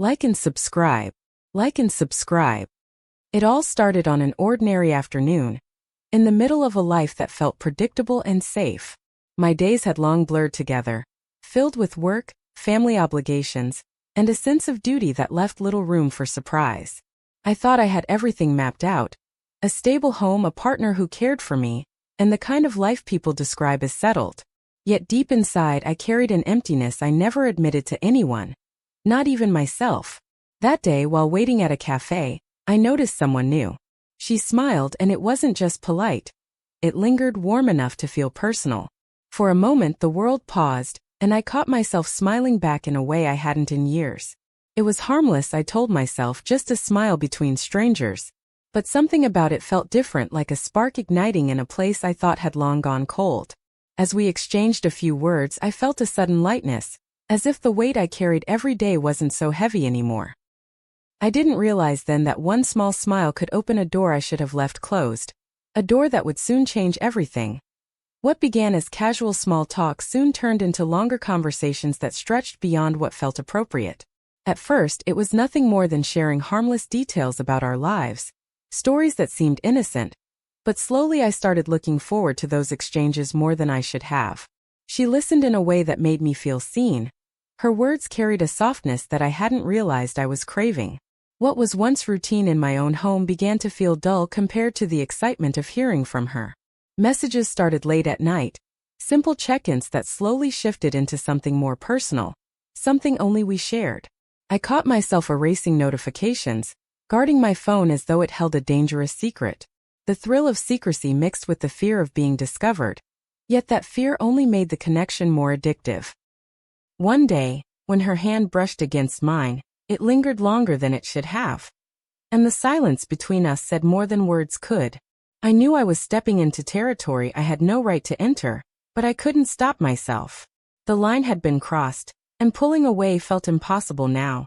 Like and subscribe. Like and subscribe. It all started on an ordinary afternoon, in the middle of a life that felt predictable and safe. My days had long blurred together, filled with work, family obligations, and a sense of duty that left little room for surprise. I thought I had everything mapped out: a stable home, a partner who cared for me, and the kind of life people describe as settled. Yet deep inside I carried an emptiness I never admitted to anyone, not even myself. That day, while waiting at a cafe, I noticed someone new. She smiled, and it wasn't just polite. It lingered, warm enough to feel personal. For a moment the world paused, and I caught myself smiling back in a way I hadn't in years. It was harmless, I told myself, just a smile between strangers. But something about it felt different, like a spark igniting in a place I thought had long gone cold. As we exchanged a few words, I felt a sudden lightness, as if the weight I carried every day wasn't so heavy anymore. I didn't realize then that one small smile could open a door I should have left closed, a door that would soon change everything. What began as casual small talk soon turned into longer conversations that stretched beyond what felt appropriate. At first, it was nothing more than sharing harmless details about our lives, stories that seemed innocent, but slowly I started looking forward to those exchanges more than I should have. She listened in a way that made me feel seen. Her words carried a softness that I hadn't realized I was craving. What was once routine in my own home began to feel dull compared to the excitement of hearing from her. Messages started late at night, simple check-ins that slowly shifted into something more personal, something only we shared. I caught myself erasing notifications, guarding my phone as though it held a dangerous secret. The thrill of secrecy mixed with the fear of being discovered, yet that fear only made the connection more addictive. One day, when her hand brushed against mine, it lingered longer than it should have. And the silence between us said more than words could. I knew I was stepping into territory I had no right to enter, but I couldn't stop myself. The line had been crossed, and pulling away felt impossible now.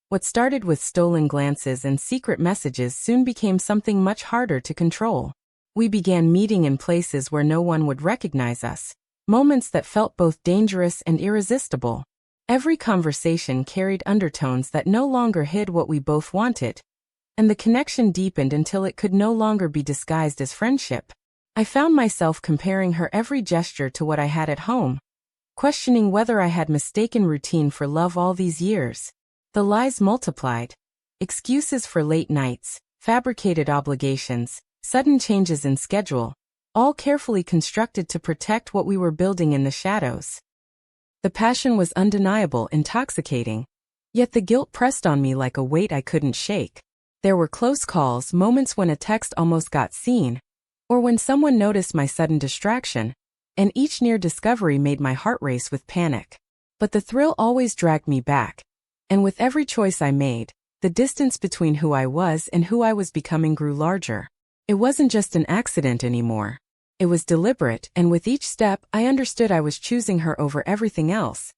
What started with stolen glances and secret messages soon became something much harder to control. We began meeting in places where no one would recognize us, moments that felt both dangerous and irresistible. Every conversation carried undertones that no longer hid what we both wanted, and the connection deepened until it could no longer be disguised as friendship. I found myself comparing her every gesture to what I had at home, questioning whether I had mistaken routine for love all these years. The lies multiplied: excuses for late nights, fabricated obligations, sudden changes in schedule, all carefully constructed to protect what we were building in the shadows. The passion was undeniable, intoxicating, yet the guilt pressed on me like a weight I couldn't shake. There were close calls, moments when a text almost got seen, or when someone noticed my sudden distraction, and each near discovery made my heart race with panic. But the thrill always dragged me back, and with every choice I made, the distance between who I was and who I was becoming grew larger. It wasn't just an accident anymore. It was deliberate, and with each step, I understood I was choosing her over everything else.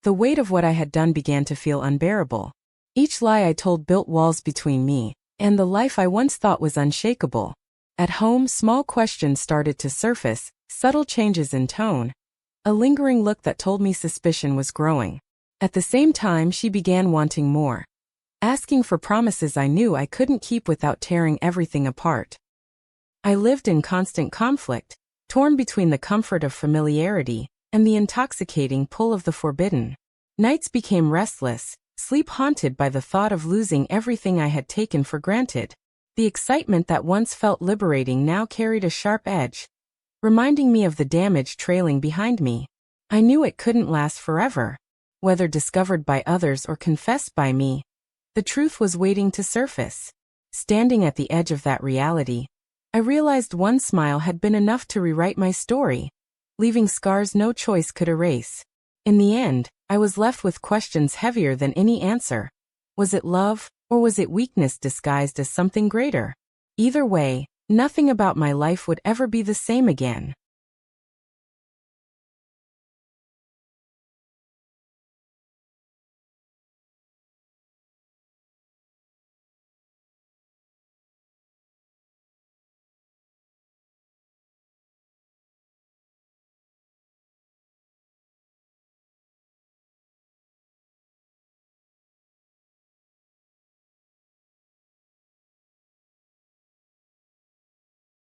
The weight of what I had done began to feel unbearable. Each lie I told built walls between me and the life I once thought was unshakable. At home, small questions started to surface, subtle changes in tone, a lingering look that told me suspicion was growing. At the same time, she began wanting more, asking for promises I knew I couldn't keep without tearing everything apart. I lived in constant conflict, torn between the comfort of familiarity and the intoxicating pull of the forbidden. Nights became restless, sleep haunted by the thought of losing everything I had taken for granted. The excitement that once felt liberating now carried a sharp edge, reminding me of the damage trailing behind me. I knew it couldn't last forever. Whether discovered by others or confessed by me, the truth was waiting to surface. Standing at the edge of that reality, I realized one smile had been enough to rewrite my story, leaving scars no choice could erase. In the end, I was left with questions heavier than any answer. Was it love, or was it weakness disguised as something greater? Either way, nothing about my life would ever be the same again.